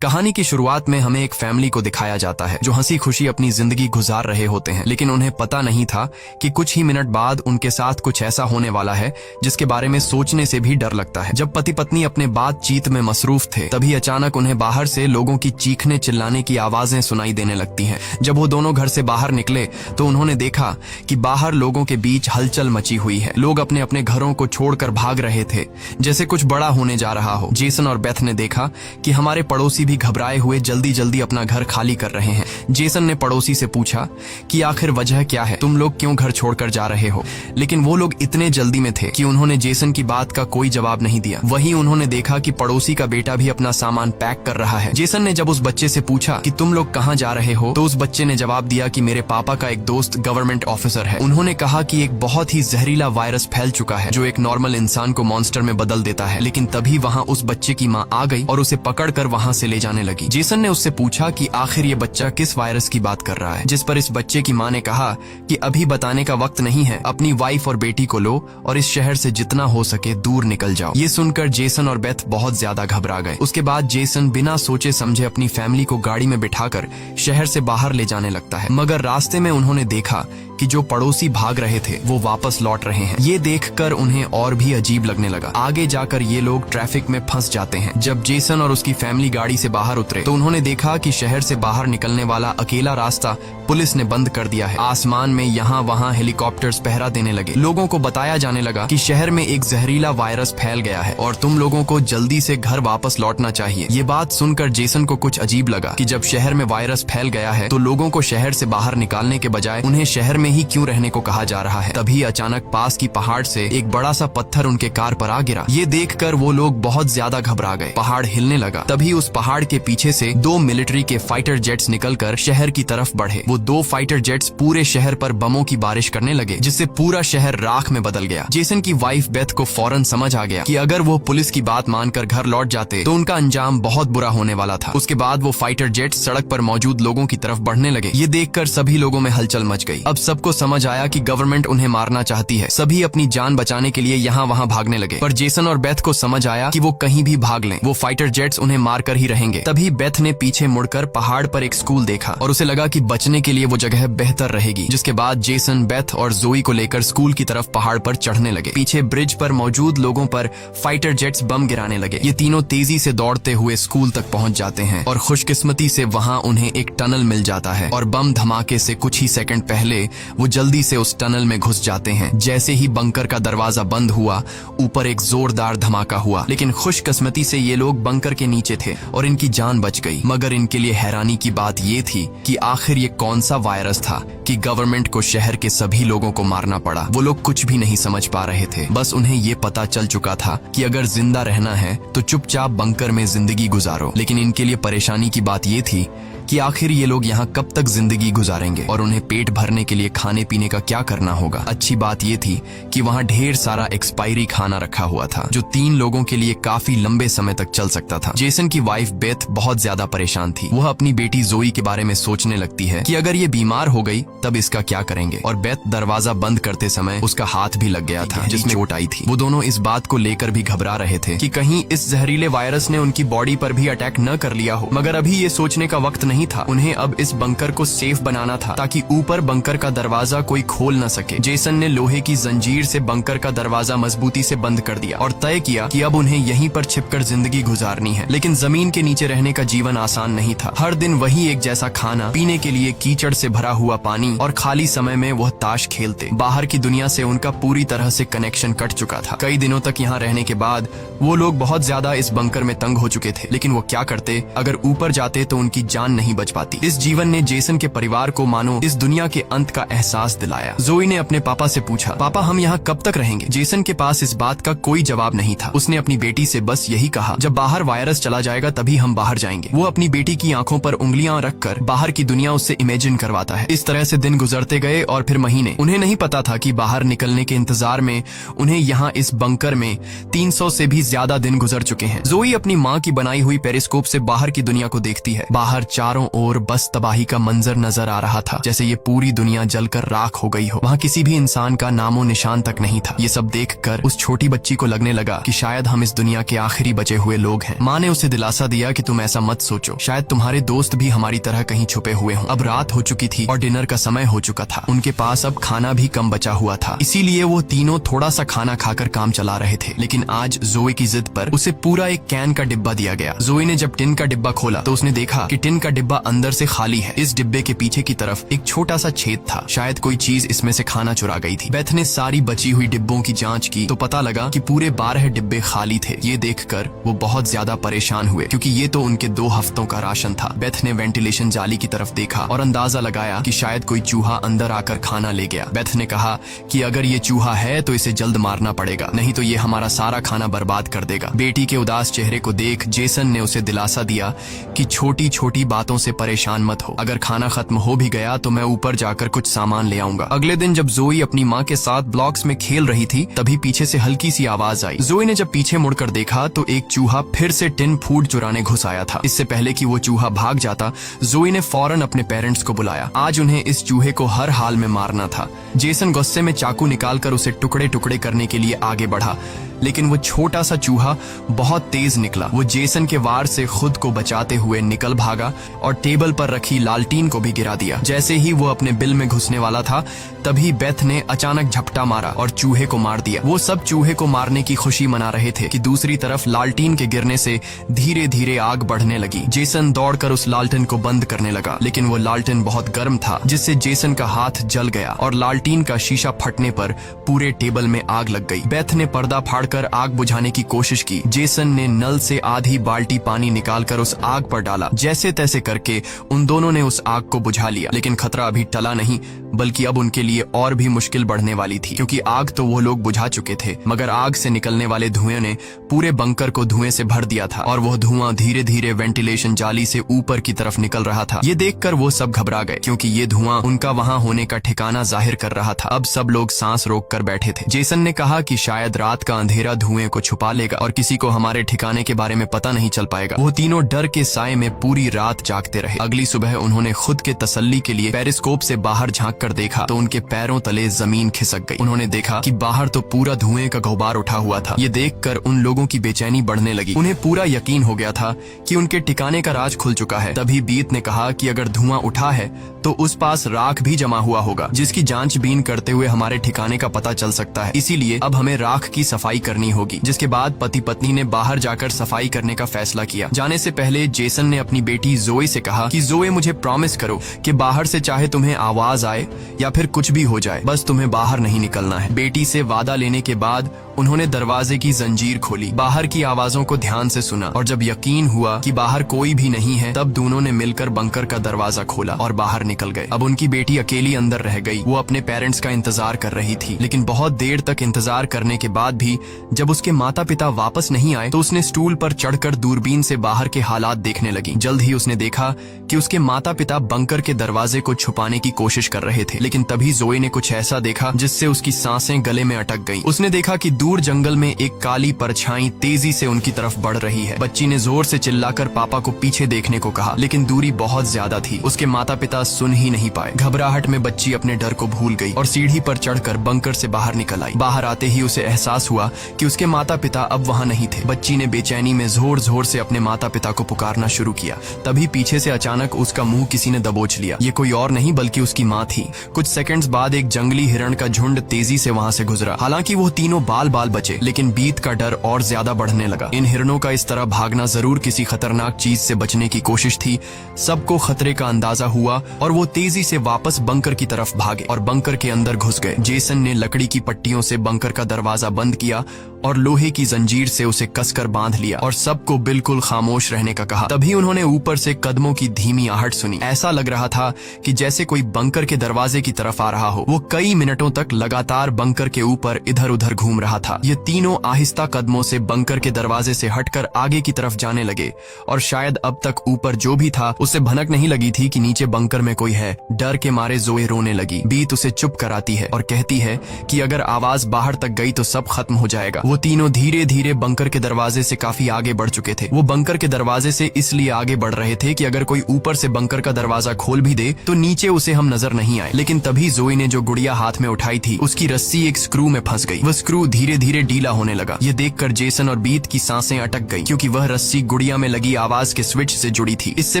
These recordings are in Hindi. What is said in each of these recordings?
कहानी की शुरुआत में हमें एक फैमिली को दिखाया जाता है जो हंसी खुशी अपनी जिंदगी गुजार रहे होते हैं, लेकिन उन्हें पता नहीं था कि कुछ ही मिनट बाद उनके साथ कुछ ऐसा होने वाला है जिसके बारे में सोचने से भी डर लगता है। जब पति पत्नी अपने बातचीत में मसरूफ थे, तभी अचानक उन्हें बाहर से लोगों की चीखने चिल्लाने की आवाजें सुनाई देने लगती हैं। जब वो दोनों घर से बाहर निकले तो उन्होंने देखा कि बाहर लोगों के बीच हलचल मची हुई है। लोग अपने अपने घरों को छोड़कर भाग रहे थे, जैसे कुछ बड़ा होने जा रहा हो। जेसन और बेथ ने देखा कि हमारे पड़ोसी भी घबराए हुए जल्दी जल्दी अपना घर खाली कर रहे हैं। जेसन ने पड़ोसी से पूछा कि आखिर वजह क्या है, तुम लोग क्यों घर छोड़कर जा रहे हो? लेकिन वो लोग इतने जल्दी में थे कि उन्होंने जेसन की बात का कोई जवाब नहीं दिया। वहीं उन्होंने देखा कि पड़ोसी का बेटा भी अपना सामान पैक कर रहा है। जेसन ने जब उस बच्चे से पूछा कि तुम लोग कहाँ जा रहे हो, तो उस बच्चे ने जवाब दिया कि मेरे पापा का एक दोस्त गवर्नमेंट ऑफिसर है। उन्होंने कहा कि एक बहुत ही जहरीला वायरस फैल चुका है जो एक नॉर्मल इंसान को मॉन्स्टर में बदल देता है। लेकिन तभी वहाँ उस बच्चे की माँ आ गई और उसे पकड़कर वहाँ से ले जाने लगी। जेसन ने उससे पूछा कि आखिर ये बच्चा किस वायरस की बात कर रहा है, जिस पर इस बच्चे की माँ ने कहा कि अभी बताने का वक्त नहीं है, अपनी वाइफ और बेटी को लो और इस शहर से जितना हो सके दूर निकल जाओ। ये सुनकर जेसन और बेथ बहुत ज्यादा घबरा गए। उसके बाद जेसन बिना सोचे समझे अपनी फैमिली को गाड़ी में बिठाकर शहर से बाहर ले जाने लगता है। मगर रास्ते में उन्होंने देखा कि जो पड़ोसी भाग रहे थे वो वापस लौट रहे हैं। ये देखकर उन्हें और भी अजीब लगने लगा। आगे जाकर ये लोग ट्रैफिक में फंस जाते हैं। जब जेसन और उसकी फैमिली गाड़ी से बाहर उतरे तो उन्होंने देखा कि शहर से बाहर निकलने वाला अकेला रास्ता पुलिस ने बंद कर दिया है। आसमान में यहाँ वहाँ हेलीकॉप्टर्स पहरा देने लगे। लोगों को बताया जाने लगा कि शहर में एक जहरीला वायरस फैल गया है और तुम लोगों को जल्दी से घर वापस लौटना चाहिए। ये बात सुनकर जेसन को कुछ अजीब लगा कि जब शहर में वायरस फैल गया है तो लोगों को शहर से बाहर निकालने के बजाय उन्हें शहर में ही क्यों रहने को कहा जा रहा है। तभी अचानक पास की पहाड़ से एक बड़ा सा पत्थर उनके कार पर आ गिरा। ये देखकर वो लोग बहुत ज्यादा घबरा गए। पहाड़ हिलने लगा। तभी उस पहाड़ के पीछे से दो मिलिट्री के फाइटर जेट्स निकलकर शहर की तरफ बढ़े। वो दो फाइटर जेट्स पूरे शहर पर बमों की बारिश करने लगे, जिससे पूरा शहर राख में बदल गया। जेसन की वाइफ बेथ को फौरन समझ आ गया कि अगर वो पुलिस की बात मानकर घर लौट जाते तो उनका अंजाम बहुत बुरा होने वाला था। उसके बाद वो फाइटर जेट्स सड़क पर मौजूद लोगों की तरफ बढ़ने लगे। ये देखकर सभी लोगों में हलचल मच गई। अब सबको समझ आया कि गवर्नमेंट उन्हें मारना चाहती है। सभी अपनी जान बचाने के लिए यहाँ वहाँ भागने लगे, पर जेसन और बेथ को समझ आया कि वो कहीं भी भाग लें, वो फाइटर जेट्स उन्हें मारकर ही रहेंगे। तभी बेथ ने पीछे मुड़कर पहाड़ पर एक स्कूल देखा और उसे लगा कि बचने के लिए वो जगह बेहतर रहेगी। जिसके बाद जेसन, बेथ और जोई को लेकर स्कूल की तरफ पहाड़ पर चढ़ने लगे। पीछे ब्रिज पर मौजूद लोगों पर फाइटर जेट्स बम गिराने लगे। ये तीनों तेजी से दौड़ते हुए स्कूल तक पहुंच जाते हैं और खुशकिस्मती से वहां उन्हें एक टनल मिल जाता है और बम धमाके से कुछ ही सेकंड पहले वो जल्दी से उस टनल में घुस जाते हैं। जैसे ही बंकर का दरवाजा बंद हुआ, ऊपर एक जोरदार धमाका हुआ, लेकिन खुशकिस्मती से ये लोग बंकर के नीचे थे और इनकी जान बच गई। मगर इनके लिए हैरानी की बात ये थी कि आखिर ये कौन सा वायरस था कि गवर्नमेंट को शहर के सभी लोगों को मारना पड़ा। वो लोग कुछ भी नहीं समझ पा रहे थे। बस उन्हें ये पता चल चुका था कि अगर जिंदा रहना है तो चुपचाप बंकर में जिंदगी गुजारो। लेकिन इनके लिए परेशानी की बात ये थी कि आखिर ये लोग यहाँ कब तक जिंदगी गुजारेंगे और उन्हें पेट भरने के लिए खाने पीने का क्या करना होगा। अच्छी बात ये थी कि वहाँ ढेर सारा एक्सपायरी खाना रखा हुआ था जो 3 लोगों के लिए काफी लंबे समय तक चल सकता था। जेसन की वाइफ बेथ बहुत ज्यादा परेशान थी। वह अपनी बेटी जोई के बारे में सोचने लगती है कि अगर ये बीमार हो गई तब इसका क्या करेंगे। और बेथ दरवाजा बंद करते समय उसका हाथ भी लग गया था जिसमें चोट आई थी। वो दोनों इस बात को लेकर भी घबरा रहे थे कि कहीं इस जहरीले वायरस ने उनकी बॉडी पर भी अटैक न कर लिया हो। मगर अभी ये सोचने का वक्त नहीं था। उन्हें अब इस बंकर को सेफ बनाना था ताकि ऊपर बंकर का दरवाजा कोई खोल न सके। जेसन ने लोहे की जंजीर से बंकर का दरवाजा मजबूती से बंद कर दिया और तय किया कि अब उन्हें यहीं पर छिपकर जिंदगी गुजारनी है। लेकिन जमीन के नीचे रहने का जीवन आसान नहीं था। हर दिन वही एक जैसा खाना, पीने के लिए कीचड़ से भरा हुआ पानी और खाली समय में वह ताश खेलते। बाहर की दुनिया से उनका पूरी तरह से कनेक्शन कट चुका था। कई दिनों तक यहाँ रहने के बाद वो लोग बहुत ज्यादा इस बंकर में तंग हो चुके थे। लेकिन वो क्या करते? अगर ऊपर जाते तो उनकी जान नहीं बच पाती। इस जीवन ने जेसन के परिवार को मानो इस दुनिया के अंत का एहसास दिलाया। जोई ने अपने पापा से पूछा, पापा हम यहाँ कब तक रहेंगे? जेसन के पास इस बात का कोई जवाब नहीं था। उसने अपनी बेटी से बस यही कहा, जब बाहर वायरस चला जाएगा तभी हम बाहर जाएंगे। वो अपनी बेटी की आंखों पर उंगलियां रखकर बाहर की दुनिया उससे इमेजिन करवाता है। इस तरह से दिन गुजरते गए और फिर महीने। उन्हें नहीं पता था कि बाहर निकलने के इंतजार में उन्हें यहाँ इस बंकर में 300 से भी ज्यादा दिन गुजर चुके हैं। जोई अपनी माँ की बनाई हुई पेरिस्कोप से बाहर की दुनिया को देखती है। बाहर 4 चारों ओर बस तबाही का मंजर नजर आ रहा था, जैसे ये पूरी दुनिया जलकर राख हो गई हो। वहाँ किसी भी इंसान का नामो निशान तक नहीं था। ये सब देखकर उस छोटी बच्ची को लगने लगा कि शायद हम इस दुनिया के आखिरी बचे हुए लोग हैं। माँ ने उसे दिलासा दिया कि तुम ऐसा मत सोचो, शायद तुम्हारे दोस्त भी हमारी तरह कहीं छुपे हुए हों। अब रात हो चुकी थी और डिनर का समय हो चुका था। उनके पास अब खाना भी कम बचा हुआ था, इसीलिए वो तीनों थोड़ा सा खाना खाकर काम चला रहे थे। लेकिन आज जोए की जिद पर उसे पूरा एक कैन का डिब्बा दिया गया। जोए ने जब टिन का डिब्बा खोला तो उसने देखा कि टिन का डिब्बा अंदर से खाली है। इस डिब्बे के पीछे की तरफ एक छोटा सा छेद था, शायद कोई चीज इसमें से खाना चुरा गई थी। बेथ ने सारी बची हुई डिब्बों की जांच की तो पता लगा कि पूरे 12 डिब्बे खाली थे। ये देखकर वो बहुत ज्यादा परेशान हुए, क्योंकि ये तो उनके 2 हफ्तों का राशन था। बेथ ने वेंटिलेशन जाली की तरफ देखा और अंदाजा लगाया कि शायद कोई चूहा अंदर आकर खाना ले गया। बेथ ने कहा कि अगर ये चूहा है तो इसे जल्द मारना पड़ेगा, नहीं तो ये हमारा सारा खाना बर्बाद कर देगा। बेटी के उदास चेहरे को देख जेसन ने उसे दिलासा दिया कि छोटी छोटी बातों से परेशान मत हो, अगर खाना खत्म हो भी गया तो मैं ऊपर जाकर कुछ सामान ले आऊंगा। अगले दिन जब जोई अपनी माँ के साथ ब्लॉक्स में खेल रही थी तभी पीछे से हल्की सी आवाज आई। जोई ने जब पीछे मुड़कर देखा तो एक चूहा फिर से टिन फूड चुराने घुस आया था। इससे पहले कि वो चूहा भाग जाता, जोई ने फौरन अपने पेरेंट्स को बुलाया। आज उन्हें इस चूहे को हर हाल में मारना था। जेसन गुस्से में चाकू निकालकर उसे टुकड़े टुकड़े करने के लिए आगे बढ़ा, लेकिन वो छोटा सा चूहा बहुत तेज निकला। वो जेसन के वार से खुद को बचाते हुए निकल भागा और टेबल पर रखी लालटीन को भी गिरा दिया। जैसे ही वो अपने बिल में घुसने वाला था तभी बेथ ने अचानक झपटा मारा और चूहे को मार दिया। वो सब चूहे को मारने की खुशी मना रहे थे कि दूसरी तरफ लालटीन के गिरने से धीरे धीरे आग बढ़ने लगी। जेसन दौड़कर उस लालटेन को बंद करने लगा, लेकिन वो लालटेन बहुत गर्म था, जिससे जेसन का हाथ जल गया और लालटीन का शीशा फटने पर पूरे टेबल में आग लग गई। बेथ ने पर्दा फाड़कर आग बुझाने की कोशिश की। जेसन ने नल से आधी बाल्टी पानी निकालकर उस आग पर डाला। जैसे तैसे करके उन दोनों ने उस आग को बुझा लिया, लेकिन खतरा अभी टला नहीं, बल्कि अब उनके लिए और भी मुश्किल बढ़ने वाली थी, क्योंकि आग तो वो लोग बुझा चुके थे, मगर आग से निकलने वाले धुएं ने पूरे बंकर को धुएं से भर दिया था और वह धुआं धीरे धीरे वेंटिलेशन जाली से ऊपर की तरफ निकल रहा था। ये देखकर वो सब घबरा गए, क्योंकि ये धुआं उनका वहां होने का ठिकाना जाहिर कर रहा था। अब सब लोग सांस रोक कर बैठे थे। जेसन ने कहा कि शायद रात का अंधेरा धुएं को छुपा लेगा और किसी को हमारे ठिकाने के बारे में पता नहीं चल पाएगा। वो तीनों डर के साए में पूरी रात जागते रहे। अगली सुबह उन्होंने खुद के तसल्ली के लिए पेरिस्कोप से बाहर झांक कर देखा तो उनके पैरों तले जमीन खिसक गई। उन्होंने देखा कि बाहर तो पूरा धुएं का गुबार उठा हुआ था। ये देखकर उन लोगों की बेचैनी बढ़ने लगी। उन्हें पूरा यकीन हो गया था कि उनके ठिकाने का राज खुल चुका है। तभी बीत ने कहा कि अगर धुआं उठा है तो उस पास राख भी जमा हुआ होगा, जिसकी जांचबीन करते हुए हमारे ठिकाने का पता चल सकता है। इसीलिए अब हमें राख की सफाई करनी होगी। जिसके बाद पति पत्नी ने बाहर जाकर सफाई करने का फैसला किया। जाने से पहले जेसन ने अपनी बेटी जोए से कहा कि जोए, मुझे प्रॉमिस करो कि बाहर से चाहे तुम्हें आवाज आए या फिर कुछ भी हो जाए, बस तुम्हें बाहर नहीं निकलना है। बेटी से वादा लेने के बाद उन्होंने दरवाजे की जंजीर खोली, बाहर की आवाजों को ध्यान से सुना और जब यकीन हुआ कि बाहर कोई भी नहीं है तब दोनों ने मिलकर बंकर का दरवाजा खोला और बाहर निकल गए। अब उनकी बेटी अकेली अंदर रह गई। वो अपने पेरेंट्स का इंतजार कर रही थी, लेकिन बहुत देर तक इंतजार करने के बाद भी जब उसके माता पिता वापस नहीं आए तो उसने स्टूल पर चढ़कर दूरबीन से बाहर के हालात देखने लगी। जल्द ही उसने देखा कि उसके माता पिता बंकर के दरवाजे को छुपाने की कोशिश कर रहे थे, लेकिन तभी जोए ने कुछ ऐसा देखा जिससे उसकी सांसें गले में अटक गईं। उसने देखा कि दूर जंगल में एक काली परछाई तेजी से उनकी तरफ बढ़ रही है। बच्ची ने जोर से चिल्लाकर पापा को पीछे देखने को कहा, लेकिन दूरी बहुत ज्यादा थी। उसके माता पिता सुन ही नहीं पाए। घबराहट में बच्ची अपने डर को भूल गई और सीढ़ी पर चढ़कर बंकर से बाहर निकल आई। बाहर आते ही उसे एहसास हुआ कि उसके माता पिता अब वहाँ नहीं थे। बच्ची ने बेचैनी में जोर जोर से अपने माता पिता को पुकारना शुरू किया। तभी पीछे से अचानक उसका मुंह किसी ने दबोच लिया। ये कोई और नहीं बल्कि उसकी माँ थी। कुछ सेकंड्स बाद एक जंगली हिरण का झुंड तेजी से वहाँ से गुजरा। हालांकि वो तीनों बाल बाल बचे, लेकिन बीत का डर और ज्यादा बढ़ने लगा। इन हिरणों का इस तरह भागना जरूर किसी खतरनाक चीज से बचने की कोशिश थी। सबको खतरे का अंदाजा हुआ और वो तेजी से वापस बंकर की तरफ भागे और बंकर के अंदर घुस गए। जेसन ने लकड़ी की पट्टियों से बंकर का दरवाजा बंद किया और लोहे की जंजीर से उसे कसकर बांध लिया और सबको बिल्कुल खामोश रहने का कहा। तभी उन्होंने ऊपर से कदमों की धीमी आहट सुनी। ऐसा लग रहा था कि जैसे कोई बंकर के दरवाजे की तरफ आ रहा हो। वो कई मिनटों तक लगातार बंकर के ऊपर इधर उधर घूम रहा था। ये तीनों आहिस्ता कदमों से बंकर के दरवाजे से हटकर आगे की तरफ जाने लगे और शायद अब तक ऊपर जो भी था उसे भनक नहीं लगी थी कि नीचे बंकर में कोई है। डर के मारे जोए रोने लगी। बीत उसे चुप कराती है और कहती है कि अगर आवाज बाहर तक गई तो सब खत्म हो जाएगा। पाएगा। वो तीनों धीरे धीरे बंकर के दरवाजे से काफी आगे बढ़ चुके थे। वो बंकर के दरवाजे से इसलिए आगे बढ़ रहे थे कि अगर कोई ऊपर से बंकर का दरवाजा खोल भी दे तो नीचे उसे हम नजर नहीं आए। लेकिन तभी जोई ने जो गुड़िया हाथ में उठाई थी उसकी रस्सी एक स्क्रू में फंस गई। वह स्क्रू धीरे धीरे ढीला होने लगा। ये देखकर जेसन और बीत की सांसें अटक गई, क्योंकि वह रस्सी गुड़िया में लगी आवाज के स्विच से जुड़ी थी। इससे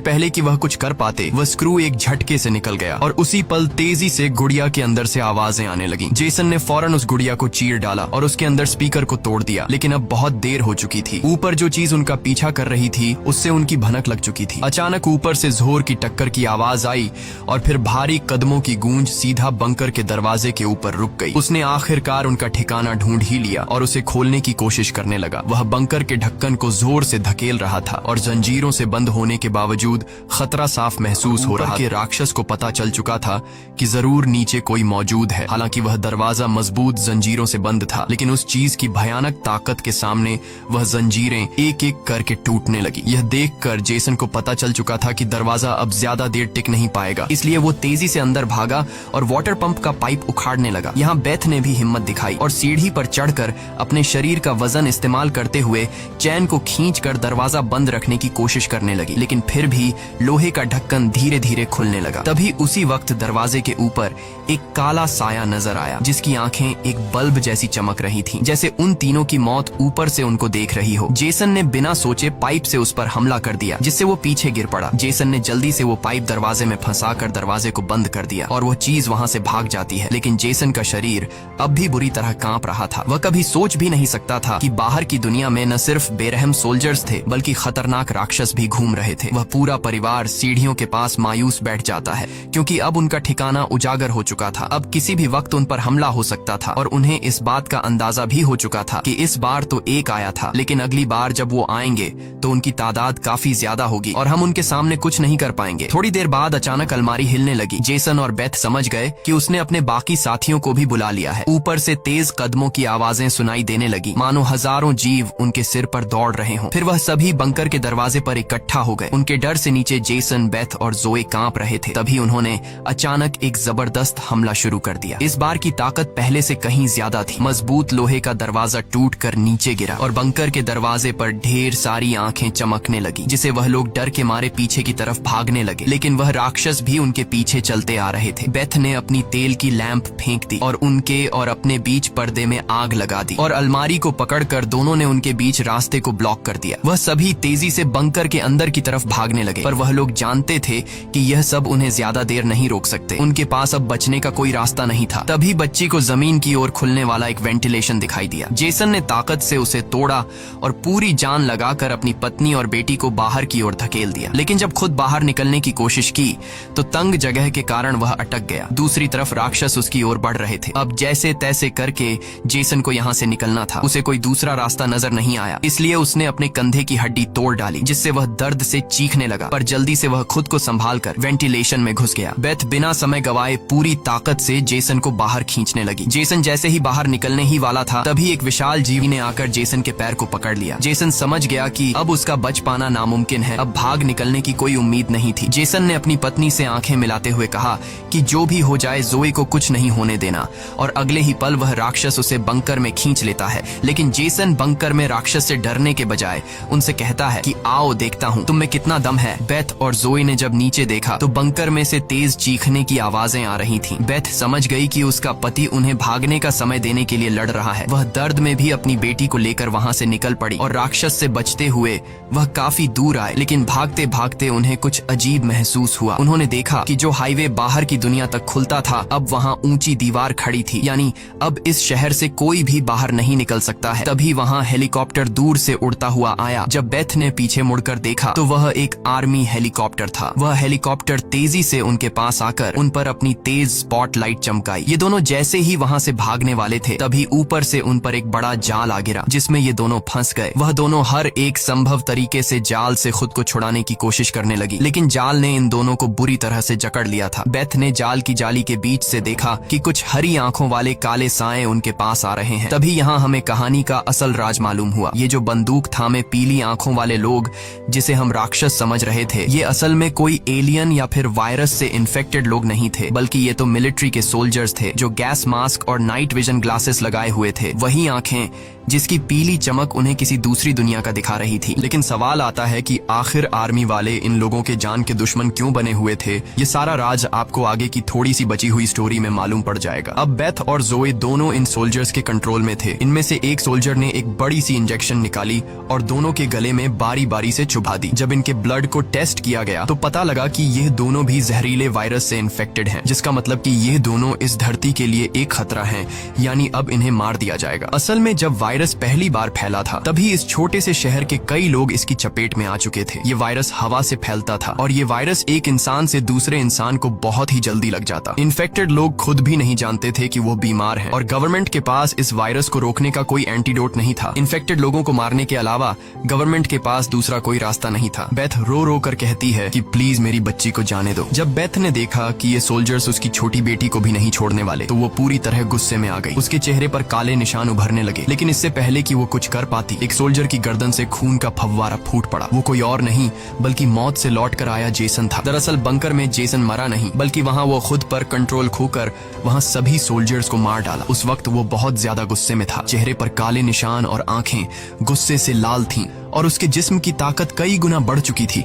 पहले कि वह कुछ कर पाते वह स्क्रू एक झटके से निकल गया और उसी पल तेजी से गुड़िया के अंदर से आवाजें आने लगी। जेसन ने फौरन उस गुड़िया को चीर डाला और उसके अंदर स्पीकर को तोड़ दिया। लेकिन अब बहुत देर हो चुकी थी। ऊपर जो चीज उनका पीछा कर रही थी उससे उनकी भनक लग चुकी थी। अचानक ऊपर से जोर की टक्कर की आवाज आई और फिर भारी कदमों की गूंज सीधा बंकर के दरवाजे के ऊपर रुक गई। उसने आखिरकार उनका ठिकाना ढूंढ ही लिया और उसे खोलने की कोशिश करने लगा। वह बंकर के ढक्कन को जोर से धकेल रहा था और जंजीरों से बंद होने के बावजूद खतरा साफ महसूस हो रहा था। राक्षस को पता चल चुका था कि जरूर नीचे कोई मौजूद है। हालांकि वह दरवाजा मजबूत जंजीरों से बंद था, लेकिन उस चीज की भयानक ताकत के सामने वह जंजीरें एक एक करके टूटने लगी। यह देखकर जेसन को पता चल चुका था कि दरवाजा अब ज्यादा देर टिक नहीं पाएगा। इसलिए वो तेजी से अंदर भागा और वाटर पंप का पाइप उखाड़ने लगा। यहाँ बेथ ने भी हिम्मत दिखाई और सीढ़ी पर चढ़कर अपने शरीर का वजन इस्तेमाल करते हुए चैन को खींचकर दरवाजा बंद रखने की कोशिश करने लगी। लेकिन फिर भी लोहे का ढक्कन धीरे धीरे खुलने लगा। तभी उसी वक्त दरवाजे के ऊपर एक काला साया नजर आया, जिसकी आंखें एक बल्ब जैसी चमक रही थीं, जैसे उन तीनों की मौत ऊपर से उनको देख रही हो। जेसन ने बिना सोचे पाइप से उस पर हमला कर दिया, जिससे वो पीछे गिर पड़ा। जेसन ने जल्दी से वो पाइप दरवाजे में फंसाकर दरवाजे को बंद कर दिया और वो चीज वहां से भाग जाती है। लेकिन जेसन का शरीर अब भी बुरी तरह कांप रहा था। वह कभी सोच भी नहीं सकता था कि बाहर की दुनिया में न सिर्फ बेरहम सोल्जर्स थे बल्कि खतरनाक राक्षस भी घूम रहे थे। वह पूरा परिवार सीढ़ियों के पास मायूस बैठ जाता है, क्योंकि अब उनका ठिकाना उजागर हो चुका था। अब किसी भी वक्त उन पर हमला हो सकता था और उन्हें इस बात का अंदाजा भी हो चुका था कि इस बार तो एक आया था, लेकिन अगली बार जब वो आएंगे तो उनकी तादाद काफी ज्यादा होगी और हम उनके सामने कुछ नहीं कर पाएंगे। थोड़ी देर बाद अचानक अलमारी हिलने लगी। जेसन और बेथ समझ गए कि उसने अपने बाकी साथियों को भी बुला लिया है। ऊपर से तेज कदमों की आवाजें सुनाई देने लगी, मानो हजारों जीव उनके सिर पर दौड़ रहे हों। फिर वह सभी बंकर के दरवाजे पर इकट्ठा हो गए। उनके डर से नीचे जेसन, बेथ और जोए कांप रहे थे। तभी उन्होंने अचानक एक जबरदस्त हमला शुरू कर दिया। इस बार की ताकत पहले से कहीं ज्यादा थी। मजबूत लोहे का दरवाजा टूटकर नीचे गिरा और बंकर के दरवाजे पर ढेर सारी आंखें चमकने लगी, जिसे वह लोग डर के मारे पीछे की तरफ भागने लगे। लेकिन वह राक्षस भी उनके पीछे चलते आ रहे थे। बेथ ने अपनी तेल की लैंप फेंक दी और उनके और अपने बीच पर्दे में आग लगा दी और अलमारी को पकड़कर दोनों ने उनके बीच रास्ते को ब्लॉक कर दिया। वह सभी तेजी से बंकर के अंदर की तरफ भागने लगे, पर वह लोग जानते थे कि यह सब उन्हें ज्यादा देर नहीं रोक सकते। उनके पास अब बचने का कोई रास्ता नहीं था। तभी बच्ची को जमीन की ओर खुलने वाला एक वेंटिलेशन दिखाई दिया। जेसन ने ताकत से उसे तोड़ा और पूरी जान लगाकर अपनी पत्नी और बेटी को बाहर की ओर धकेल दिया। लेकिन जब खुद बाहर निकलने की कोशिश की तो तंग जगह के कारण वह अटक गया। दूसरी तरफ राक्षस उसकी ओर बढ़ रहे थे। अब जैसे तैसे करके जेसन को यहाँ से निकलना था। उसे कोई दूसरा रास्ता नजर नहीं आया, इसलिए उसने अपने कंधे की हड्डी तोड़ डाली, जिससे वह दर्द से चीखने लगा। पर जल्दी से वह खुद को संभालकर वेंटिलेशन में घुस गया। बेथ बिना समय गवाए पूरी ताकत से जेसन को बाहर खींचने लगी। जेसन जैसे ही बाहर निकलने ही वाला था, तभी एक विशाल जीवी ने आकर जेसन के पैर को पकड़ लिया। जेसन समझ गया कि अब उसका बच पाना नामुमकिन है। अब भाग निकलने की कोई उम्मीद नहीं थी। जेसन ने अपनी पत्नी से आंखें मिलाते हुए कहा कि जो भी हो जाए जोए को कुछ नहीं होने देना, और अगले ही पल वह राक्षस उसे बंकर में खींच लेता है। लेकिन जेसन बंकर में राक्षस से डरने के बजाय उनसे कहता है कि आओ देखता हूँ तुम में कितना दम है। बेथ और जोए ने जब नीचे देखा तो बंकर में से तेज चीखने की आवाजें आ रही थीं। बेथ समझ गई कि उसका पति उन्हें भागने का समय देने के लिए लड़ रहा है। वह दर्द में भी अपनी बेटी को लेकर वहां से निकल पड़ी और राक्षस से बचते हुए वह काफी दूर आए। लेकिन भागते भागते उन्हें कुछ अजीब महसूस हुआ। उन्होंने देखा कि जो हाईवे बाहर की दुनिया तक खुलता था, अब वहां ऊंची दीवार खड़ी थी, यानी अब इस शहर से कोई भी बाहर नहीं निकल सकता है। तभी वहां हेलीकॉप्टर दूर से उड़ता हुआ आया। जब बेथ ने पीछे मुड़कर देखा तो वह एक आर्मी हेलीकॉप्टर था। वह हेलीकॉप्टर तेजी से उनके पास आकर उन पर अपनी तेज स्पॉटलाइट चमकाई। ये दोनों जैसे ही वहां से भागने वाले थे, तभी ऊपर से उन पर एक बड़ा जाल आ गिरा, जिसमें ये दोनों फंस गए। वह दोनों हर एक संभव तरीके से जाल से खुद को छुड़ाने की कोशिश करने लगी, लेकिन जाल ने इन दोनों को बुरी तरह से जकड़ लिया था। बेथ ने जाल की जाली के बीच से देखा कि कुछ हरी आंखों वाले काले साए उनके पास आ रहे हैं। तभी यहाँ हमें कहानी का असल राज मालूम हुआ। ये जो बंदूक थामे पीली आंखों वाले लोग जिसे हम राक्षस समझ रहे थे, ये असल में कोई एलियन या फिर वायरस से इन्फेक्टेड लोग नहीं थे, बल्कि ये तो मिलिट्री के सोल्जर्स थे जो गैस मास्क और नाइट विजन ग्लासेस लगाए हुए थे। वही आंखें जिसकी पीली चमक उन्हें किसी दूसरी दुनिया का दिखा रही थी। लेकिन सवाल आता है कि आखिर आर्मी वाले इन लोगों के जान के दुश्मन क्यों बने हुए थे। ये सारा राज आपको आगे की थोड़ी सी बची हुई स्टोरी में मालूम पड़ जाएगा। अब बेथ और जोए दोनों इन सोल्जर्स के कंट्रोल में थे। इनमें से एक सोल्जर ने एक बड़ी सी इंजेक्शन निकाली और दोनों के गले में बारी बारी से चुभा दी। जब इनके ब्लड को टेस्ट किया गया तो पता लगा कि ये दोनों भी जहरीले वायरस से इन्फेक्टेड हैं, जिसका मतलब कि ये दोनों इस धरती के लिए एक खतरा हैं, यानी अब इन्हें मार दिया जाएगा। असल में जब वायरस पहली बार फैला था तभी इस छोटे से शहर के कई लोग इसकी चपेट में आ चुके थे। ये वायरस हवा से फैलता था और ये वायरस एक इंसान से दूसरे इंसान को बहुत ही जल्दी लग जाता। इन्फेक्टेड लोग खुद भी नहीं जानते थे कि वो बीमार हैं और गवर्नमेंट के पास इस वायरस को रोकने का कोई एंटीडोट नहीं था। इन्फेक्टेड लोगों को मारने के अलावा गवर्नमेंट के पास दूसरा कोई रास्ता नहीं था। बेथ रो रो कर कहती है कि प्लीज मेरी बच्ची को जाने दो। जब बेथ ने देखा कि ये सोल्जर्स उसकी छोटी बेटी को भी नहीं छोड़ने वाले तो वो पूरी तरह गुस्से में आ गई। उसके चेहरे पर काले निशान उभरने लगे। लेकिन इससे पहले कि वो कुछ कर पाती, एक सोल्जर की गर्दन से खून का फव्वारा फूट पड़ा। वो कोई और नहीं बल्कि मौत से लौट कर आया जेसन था। दरअसल बंकर में जेसन मरा नहीं बल्कि वहाँ वो खुद पर कंट्रोल खोकर वहाँ सभी सोल्जर्स को मार डाला। उस वक्त वो बहुत ज्यादा गुस्से में था। चेहरे पर काले निशान और आंखें गुस्से से लाल थीं और उसके जिस्म की ताकत कई गुना बढ़ चुकी थी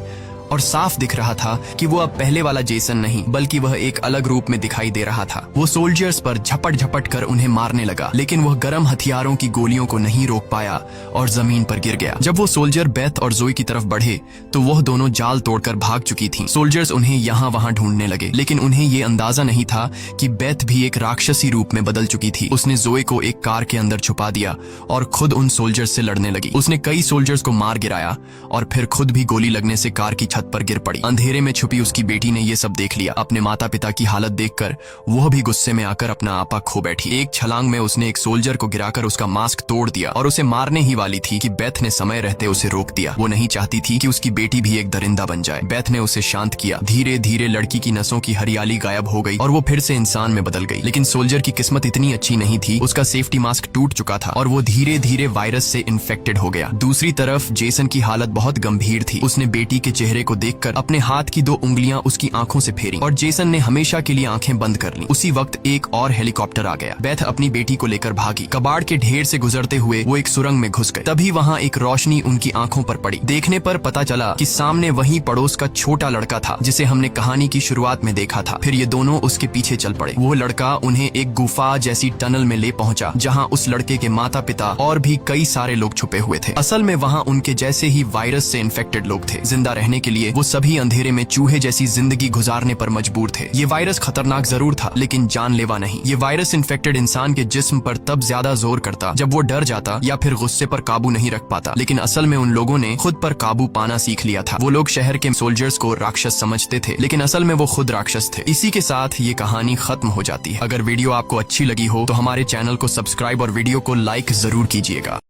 और साफ दिख रहा था कि वो अब पहले वाला जेसन नहीं बल्कि वह एक अलग रूप में दिखाई दे रहा था। वो सोल्जर्स पर झपट झपट कर उन्हें मारने लगा, लेकिन वह गर्म हथियारों की गोलियों को नहीं रोक पाया और जमीन पर गिर गया। जब वो सोल्जर बेथ और जोई की तरफ बढ़े तो वह दोनों जाल तोड़कर भाग चुकी थीं। सोल्जर्स उन्हें यहाँ वहाँ ढूंढने लगे, लेकिन उन्हें ये अंदाजा नहीं था कि बेथ भी एक राक्षसी रूप में बदल चुकी थी। उसने जोई को एक कार के अंदर छुपा दिया और खुद उन सोल्जर्स से लड़ने लगी। उसने कई सोल्जर्स को मार गिराया और फिर खुद भी गोली लगने से कार की पर गिर पड़ी। अंधेरे में छुपी उसकी बेटी ने ये सब देख लिया। अपने माता पिता की हालत देखकर वह भी गुस्से में आकर अपना आपा खो बैठी। एक छलांग में उसने एक सोल्जर को गिराकर उसका मास्क तोड़ दिया और उसे मारने ही वाली थी कि बेथ ने समय रहते उसे रोक दिया। वो नहीं चाहती थी कि उसकी बेटी भी एक दरिंदा बन जाए। बेथ ने उसे शांत किया। धीरे धीरे लड़की की नसों की हरियाली गायब हो गई और वो फिर से इंसान में बदल गई। लेकिन सोल्जर की किस्मत इतनी अच्छी नहीं थी। उसका सेफ्टी मास्क टूट चुका था और वो धीरे धीरे वायरस से इन्फेक्टेड हो गया। दूसरी तरफ जेसन की हालत बहुत गंभीर थी। उसने बेटी के चेहरे को देखकर अपने हाथ की 2 उंगलियां उसकी आंखों से फेरी और जेसन ने हमेशा के लिए आंखें बंद कर लीं। उसी वक्त एक और हेलीकॉप्टर आ गया। बेथ अपनी बेटी को लेकर भागी। कबाड़ के ढेर से गुजरते हुए वो एक सुरंग में घुस गए। तभी वहाँ एक रोशनी उनकी आंखों पर पड़ी। देखने पर पता चला कि सामने वही पड़ोस का छोटा लड़का था जिसे हमने कहानी की शुरुआत में देखा था। फिर ये दोनों उसके पीछे चल पड़े। वो लड़का उन्हें एक गुफा जैसी टनल में ले पहुंचा जहाँ उस लड़के के माता पिता और भी कई सारे लोग छुपे हुए थे। असल में वहाँ उनके जैसे ही वायरस से इन्फेक्टेड लोग थे। जिंदा रहने के लिए वो सभी अंधेरे में चूहे जैसी जिंदगी गुजारने पर मजबूर थे। ये वायरस खतरनाक जरूर था लेकिन जानलेवा नहीं। ये वायरस इन्फेक्टेड इंसान के जिस्म पर तब ज्यादा जोर करता जब वो डर जाता या फिर गुस्से पर काबू नहीं रख पाता। लेकिन असल में उन लोगों ने खुद पर काबू पाना सीख लिया था। वो लोग शहर के सोल्जर्स को राक्षस समझते थे लेकिन असल में वो खुद राक्षस थे। इसी के साथ ये कहानी खत्म हो जाती है। अगर वीडियो आपको अच्छी लगी हो तो हमारे चैनल को सब्सक्राइब और वीडियो को लाइक जरूर कीजिएगा।